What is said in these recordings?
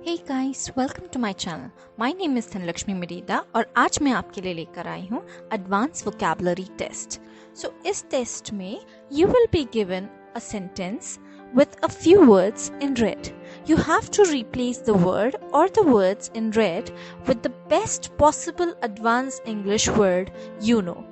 Hey guys, welcome to my channel. My name is Dhanlakshmi Mirida और आज मैं आपके लिए लेकर आई हूँ Advanced Vocabulary Test. So इस टेस्ट में you will be given a sentence with a few words in red. You have to replace the word or the words in red with the best possible advanced English word you know.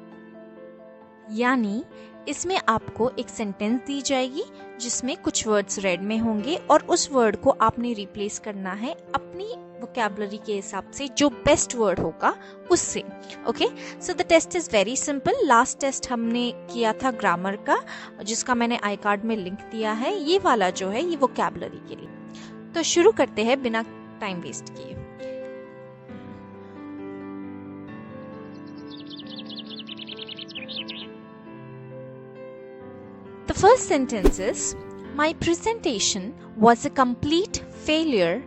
यानी इसमें आपको एक sentence दी जाएगी जिसमें कुछ words red में होंगे और उस वर्ड को आपने रिप्लेस करना है अपनी वोकैबुलरी के हिसाब से जो बेस्ट वर्ड होगा उससे. Okay, so the test is very simple. Last test हमने किया था ग्रामर का जिसका मैंने आई कार्ड में लिंक दिया है. ये वाला जो है ये वोकैबुलरी के लिए. तो शुरू करते हैं बिना टाइम वेस्ट किए. The first sentence is, my presentation was a complete failure.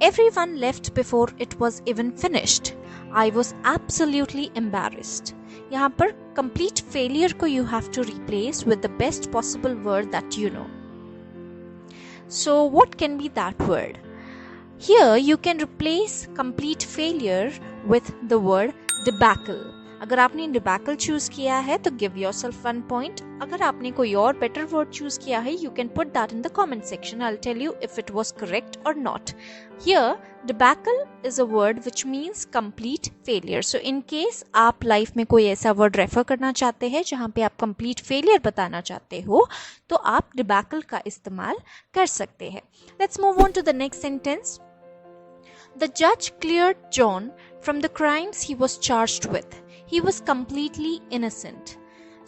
Everyone left before it was even finished. I was absolutely embarrassed. यहाँ पर complete failure को you have to replace with the best possible word that you know. So what can be that word? Here you can replace complete failure with the word debacle. अगर आपने debacle choose किया है तो give yourself 1 point. अगर आपने कोई और better word choose किया है you can put that in the comment section. I will tell you if it was correct or not. Here debacle is a word which means complete failure. So in case आप life में कोई ऐसा word refer करना चाहते हैं जहां पे आप कंप्लीट फेलियर बताना चाहते हो तो आप डिबैकल का इस्तेमाल कर सकते हैं. Let's move on to the next sentence. The judge cleared John from the crimes he was charged with. He was completely innocent.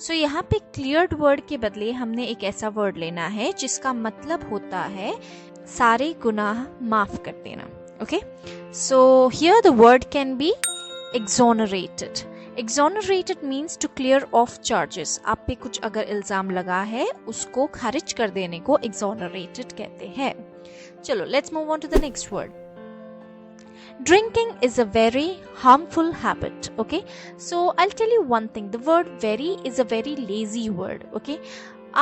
So यहाँ पे cleared word के बदले हमने एक ऐसा word लेना है जिसका मतलब होता है सारे गुनाह माफ कर देना. Okay? So here the word can be exonerated. Exonerated means to clear off charges. आप पे कुछ अगर इल्जाम लगा है उसको खारिज कर देने को exonerated कहते हैं. चलो let's move on to the next word. Drinking is a very harmful habit. Okay, so I'll tell you one thing. The word very is a very lazy word. Okay,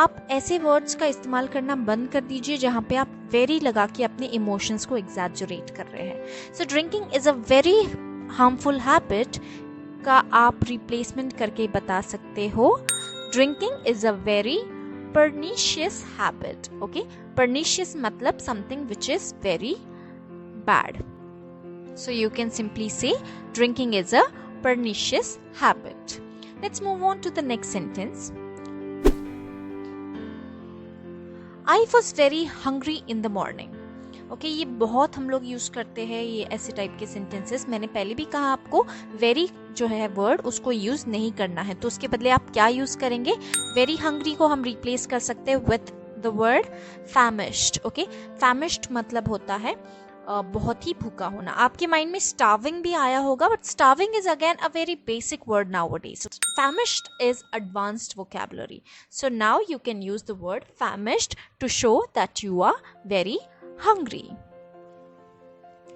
आप ऐसे वर्ड्स का इस्तेमाल करना बंद कर दीजिए जहाँ पे आप very लगा के अपने इमोशंस को एग्जैजरेट कर रहे हैं. So drinking is a very harmful habit का आप रिप्लेसमेंट करके बता सकते हो Drinking is a very pernicious habit. Okay, pernicious मतलब something which is very bad. So you can simply say drinking is a pernicious habit. Let's move on to the next sentence. I was very hungry in the morning. Okay, ये बहुत हम लोग use करते हैं ये ऐसे type के sentences. मैंने पहले भी कहा आपको very जो है वर्ड उसको यूज नहीं करना है तो उसके बदले आप क्या यूज करेंगे. very hungry को हम रिप्लेस कर सकते हैं with the word famished. Okay, famished मतलब होता है बहुत ही भूखा होना. आपके माइंड में starving भी आया होगा but starving is again a very basic word nowadays. Famished is advanced vocabulary. So now you can use the word famished to show that you are very hungry.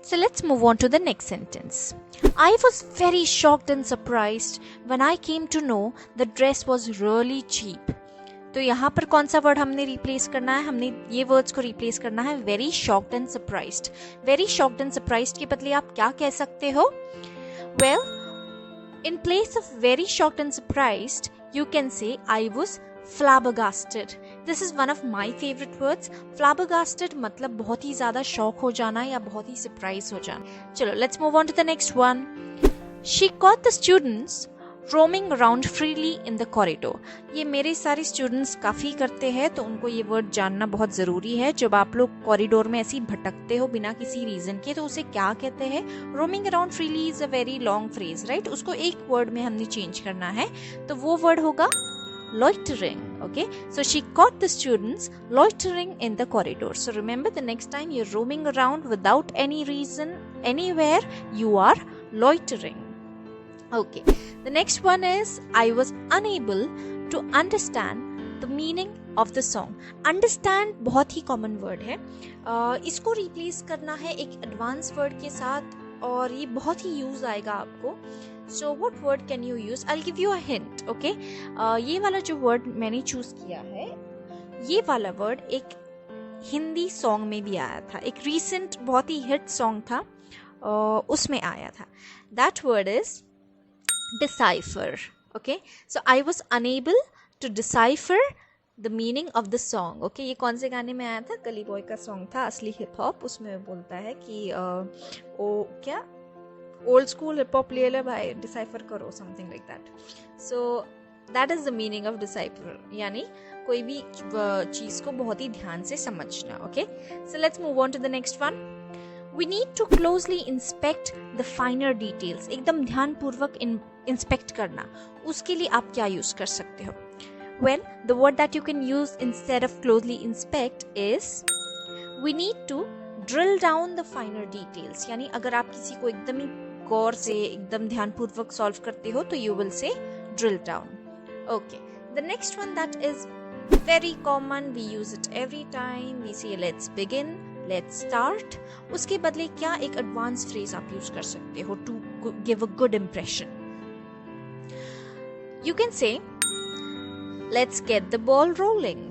So let's move on to the next sentence. I was very shocked and surprised when I came to know the dress was really cheap. तो यहाँ पर कौन सा word हमने replace करना है. हमने ये वर्ड्स को रिप्लेस करना है very shocked and surprised. Very shocked and surprised के बदले आप क्या कह सकते हो. Well in place of very shocked and surprised you can से I was flabbergasted. This is one of my favourite words. flabbergasted मतलब बहुत ही ज्यादा शॉक हो जाना या बहुत ही सरप्राइज हो जाना. चलो let's move on to the next one. She caught the students roaming around freely in the corridor. ये मेरे सारे स्टूडेंट्स काफ़ी करते हैं तो उनको ये वर्ड जानना बहुत ज़रूरी है. जब आप लोग कॉरिडोर में ऐसे भटकते हो बिना किसी रीज़न के तो उसे क्या कहते हैं. roaming around freely is a very long phrase, right? उसको एक वर्ड में हमने चेंज करना है तो वो वर्ड होगा loitering. Okay, so she caught the students loitering in the corridor. So remember, the next time you're roaming around without any reason anywhere, you are loitering. Okay, the next one is I was unable to understand the meaning of the song. Understand बहुत ही common word है. इसको replace करना है एक advanced word के साथ और ये बहुत ही use आएगा आपको. So what word can you use? I'll give you a hint. Okay, ये वाला जो word मैंने choose किया है ये वाला word एक हिंदी सॉन्ग में भी आया था, एक रीसेंट बहुत ही हिट सॉन्ग था, उसमें आया था. That word is decipher. Okay, so I was unable to decipher the meaning of the song. Okay, ये कौन से गाने में आया था? गली बॉय का सॉन्ग था, असली हिप हॉप. उसमें बोलता है कि ओ क्या ओल्ड स्कूल हिप हॉप ले ले भाई, डिसाइफर करो, something like that. So that is the meaning of decipher, यानी कोई भी चीज को बहुत ही ध्यान से समझना. Okay, so let's move on to the next one. We need to closely inspect the finer details. एकदम ध्यानपूर्वक इंस्पेक्ट करना, उसके लिए आप क्या यूज कर सकते हो? Well, the word that you can use instead of closely inspect is we need to drill down the finer details. यानी अगर आप किसी को एकदम ही गौर से एकदम ध्यानपूर्वक सॉल्व करते हो तो you will say drill down. Okay, the next one that is very common, we use it every time. We say let's begin, let's start. उसके बदले क्या एक एडवांस फ्रेज आप यूज कर सकते हो to give a good impression? You can say let's get the ball rolling.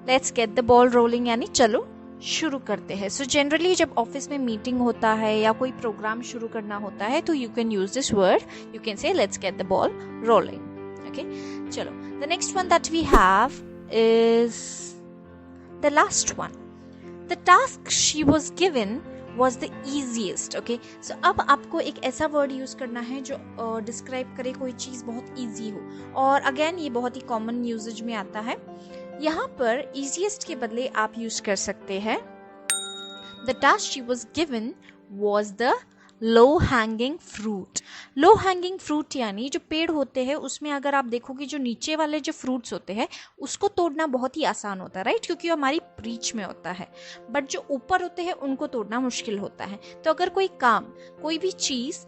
Let's get the ball rolling यानी चलो शुरू करते हैं. सो जनरली जब ऑफिस में मीटिंग होता है या कोई प्रोग्राम शुरू करना होता है तो you can use this word. You can say let's get the ball rolling. Okay, चलो, the next one that we have is the last one. The task she was given was the easiest. Okay, so अब आपको एक ऐसा word use करना है जो describe करे कोई चीज बहुत इजी हो. और अगेन ये बहुत ही कॉमन यूजेज में आता है. यहाँ पर easiest के बदले आप यूज कर सकते हैं the task she was given was the low hanging fruit. Low hanging fruit यानी जो पेड़ होते हैं उसमें अगर आप देखोगे जो नीचे वाले जो फ्रूट्स होते हैं उसको तोड़ना बहुत ही आसान होता है, राइट, क्योंकि वो हमारी रीच में होता है. बट जो ऊपर होते हैं उनको तोड़ना मुश्किल होता है. तो अगर कोई काम, कोई भी चीज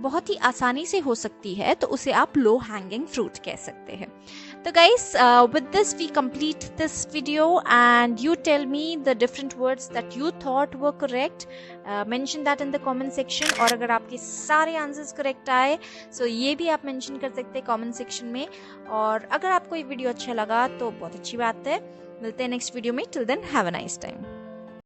बहुत ही आसानी से हो सकती है तो उसे आप लो हैंगिंग फ्रूट कह सकते हैं. तो guys, with this we complete this video and you tell me the different words that you thought were correct. Mention that in the comment section. और अगर आपके सारे आंसर्स करेक्ट आए so ये भी आप मेंशन कर सकते हैं कमेंट सेक्शन में. और अगर आपको ये वीडियो अच्छा लगा तो बहुत अच्छी बात है. मिलते हैं नेक्स्ट वीडियो में. Till then have a nice time.